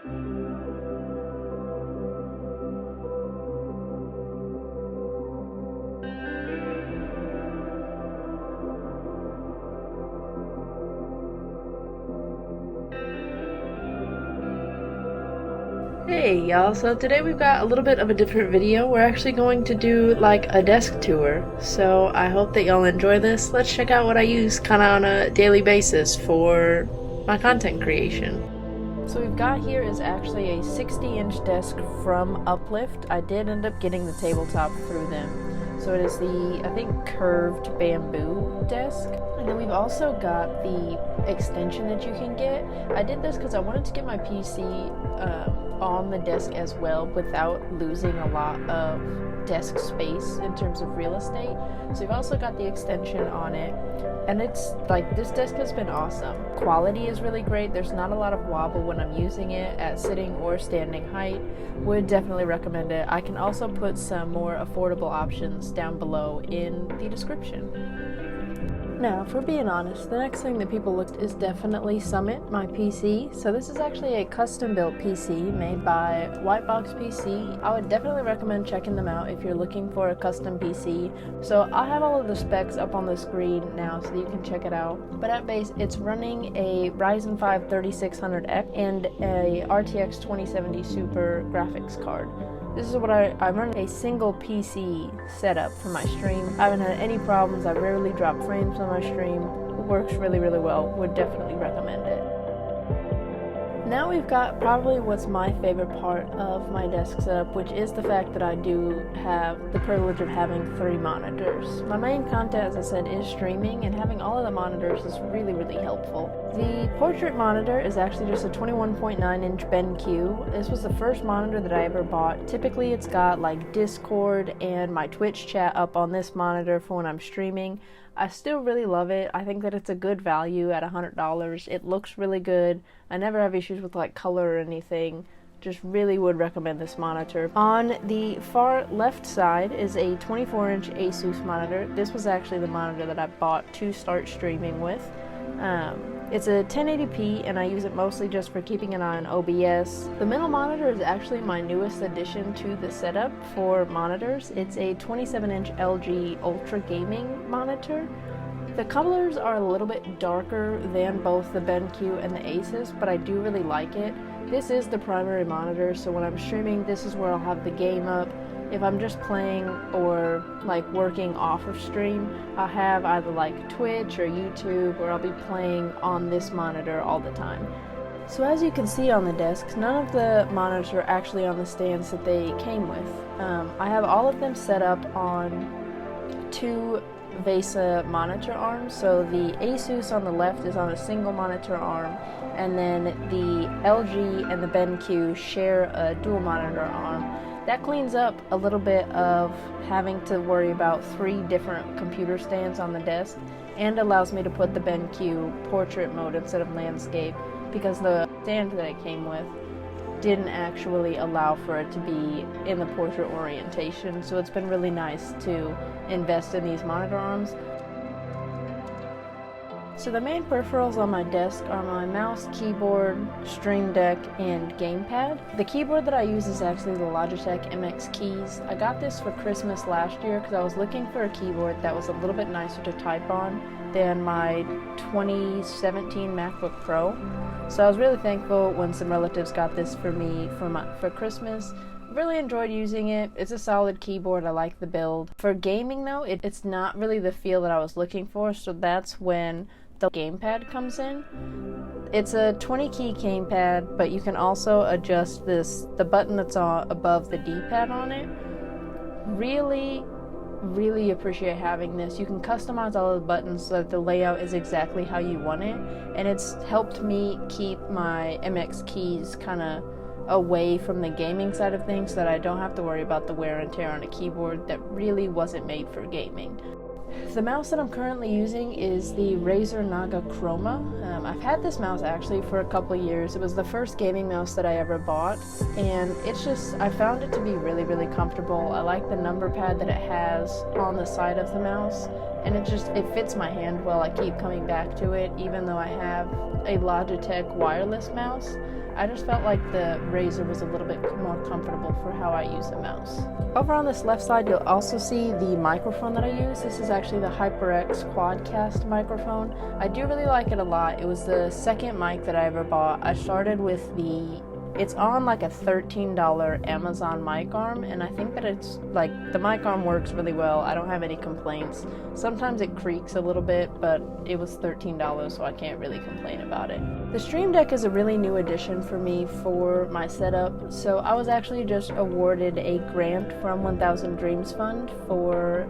Hey y'all, so today we've got a little bit of a different video. We're actually going to do like a desk tour, so I hope that y'all enjoy this. Let's check out what I use kind of on a daily basis for my content creation. So we've got here is actually a 60-inch desk from Uplift. I did end up getting the tabletop through them. So it is the, I think, curved bamboo desk. And then we've also got the extension that you can get. I did this because I wanted to get my PC on the desk as well without losing a lot of desk space in terms of real estate. So we've also got the extension on it. And it's like, this desk has been awesome. Quality is really great. There's not a lot of wobble when I'm using it at sitting or standing height. Would definitely recommend it. I can also put some more affordable options down below in the description. Now, if we're being honest, the next thing that people looked is definitely Summit, my PC. So this is actually a custom-built PC made by Whitebox PC. I would definitely recommend checking them out if you're looking for a custom PC. So I have all of the specs up on the screen now so that you can check it out. But at base, it's running a Ryzen 5 3600X and a RTX 2070 Super graphics card. This is what I run a single PC setup for my stream. I haven't had any problems. I rarely drop frames on my stream. It works really, really well. Would definitely recommend it. Now we've got probably what's my favorite part of my desk setup, which is the fact that I do have the privilege of having 3 monitors. My main content, as I said, is streaming, and having all of the monitors is really, really helpful. The portrait monitor is actually just a 21.9-inch BenQ. This was the first monitor that I ever bought. Typically it's got like Discord and my Twitch chat up on this monitor for when I'm streaming. I still really love it. I think that it's a good value at $100. It looks really good. I never have issues with like color or anything. Just really would recommend this monitor. On the far left side is a 24-inch Asus monitor. This was actually the monitor that I bought to start streaming with. It's a 1080p and I use it mostly just for keeping an eye on OBS. The middle monitor is actually my newest addition to the setup for monitors. It's a 27-inch LG Ultra Gaming monitor. The colors are a little bit darker than both the BenQ and the Asus, but I do really like it. This is the primary monitor, so when I'm streaming, this is where I'll have the game up. If I'm just playing or like working off of stream, I'll have either like Twitch or YouTube, or I'll be playing on this monitor all the time. So as you can see on the desk, none of the monitors are actually on the stands that they came with. I have all of them set up on 2 VESA monitor arms. So the Asus on the left is on a single monitor arm, and then the LG and the BenQ share a dual monitor arm. That cleans up a little bit of having to worry about 3 different computer stands on the desk, and allows me to put the BenQ portrait mode instead of landscape, because the stand that it came with didn't actually allow for it to be in the portrait orientation. So it's been really nice to invest in these monitor arms. So the main peripherals on my desk are my mouse, keyboard, stream deck, and gamepad. The keyboard that I use is actually the Logitech MX Keys. I got this for Christmas last year because I was looking for a keyboard that was a little bit nicer to type on than my 2017 MacBook Pro. So I was really thankful when some relatives got this for me for Christmas. Really enjoyed using it. It's a solid keyboard. I like the build. For gaming though, it's not really the feel that I was looking for, so that's when the gamepad comes in. It's a 20-key gamepad, but you can also adjust the button that's above the D-pad on it. Really appreciate having this. You can customize all of the buttons so that the layout is exactly how you want it, and it's helped me keep my MX Keys kind of away from the gaming side of things so that I don't have to worry about the wear and tear on a keyboard that really wasn't made for gaming. The mouse that I'm currently using is the Razer Naga Chroma. I've had this mouse actually for a couple of years. It was the first gaming mouse that I ever bought, and I found it to be really comfortable. I like the number pad that it has on the side of the mouse. and it fits my hand well. I keep coming back to it even though I have a Logitech wireless mouse. I just felt like the Razer was a little bit more comfortable for how I use the mouse. Over on this left side, you'll also see the microphone that I use. This is actually the HyperX Quadcast microphone. I do really like it a lot. It was the second mic that I ever bought. I started with it's on like a $13 Amazon mic arm, and I think that it's like the mic arm works really well. I don't have any complaints. Sometimes it creaks a little bit, but it was $13, so I can't really complain about it. The Stream Deck is a really new addition for me for my setup. So I was actually just awarded a grant from 1000 Dreams Fund for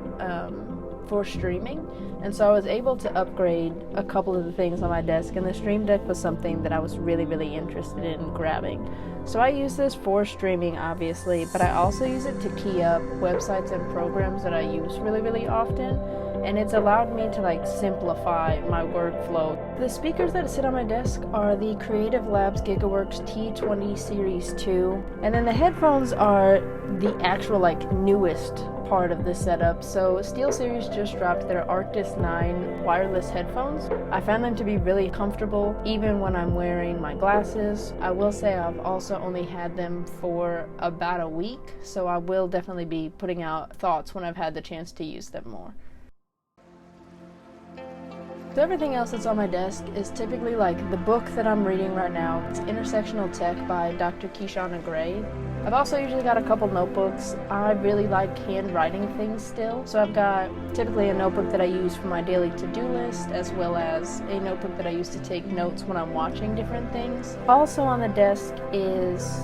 streaming, and so I was able to upgrade a couple of the things on my desk, and the Stream Deck was something that I was really interested in grabbing. So I use this for streaming, obviously, but I also use it to key up websites and programs that I use really often, and it's allowed me to like simplify my workflow. The speakers that sit on my desk are the Creative Labs GigaWorks T20 Series 2, and then the headphones are the actual like newest part of this setup. So SteelSeries just dropped their Arctis 9 wireless headphones. I found them to be really comfortable even when I'm wearing my glasses. I will say I've also only had them for about a week, so I will definitely be putting out thoughts when I've had the chance to use them more. So everything else that's on my desk is typically like the book that I'm reading right now. It's Intersectional Tech by Dr. Kishana Gray. I've also usually got a couple notebooks. I really like handwriting things still. So I've got typically a notebook that I use for my daily to-do list, as well as a notebook that I use to take notes when I'm watching different things. Also on the desk is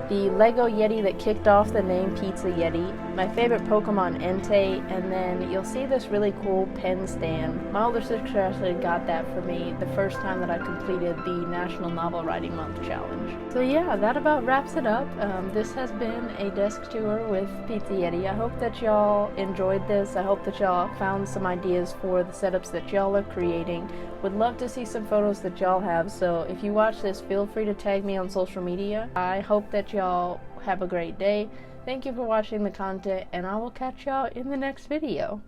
the Lego Yeti that kicked off the name Pizza Yeti, my favorite Pokemon Entei, and then you'll see this really cool pen stand. My older sister actually got that for me the first time that I completed the National Novel Writing Month Challenge. So yeah, that about wraps it up. This has been a desk tour with Pizza Yeti. I hope that y'all enjoyed this. I hope that y'all found some ideas for the setups that y'all are creating. Would love to see some photos that y'all have, so if you watch this, feel free to tag me on social media. I hope that y'all have a great day. Thank you for watching the content, and I will catch y'all in the next video.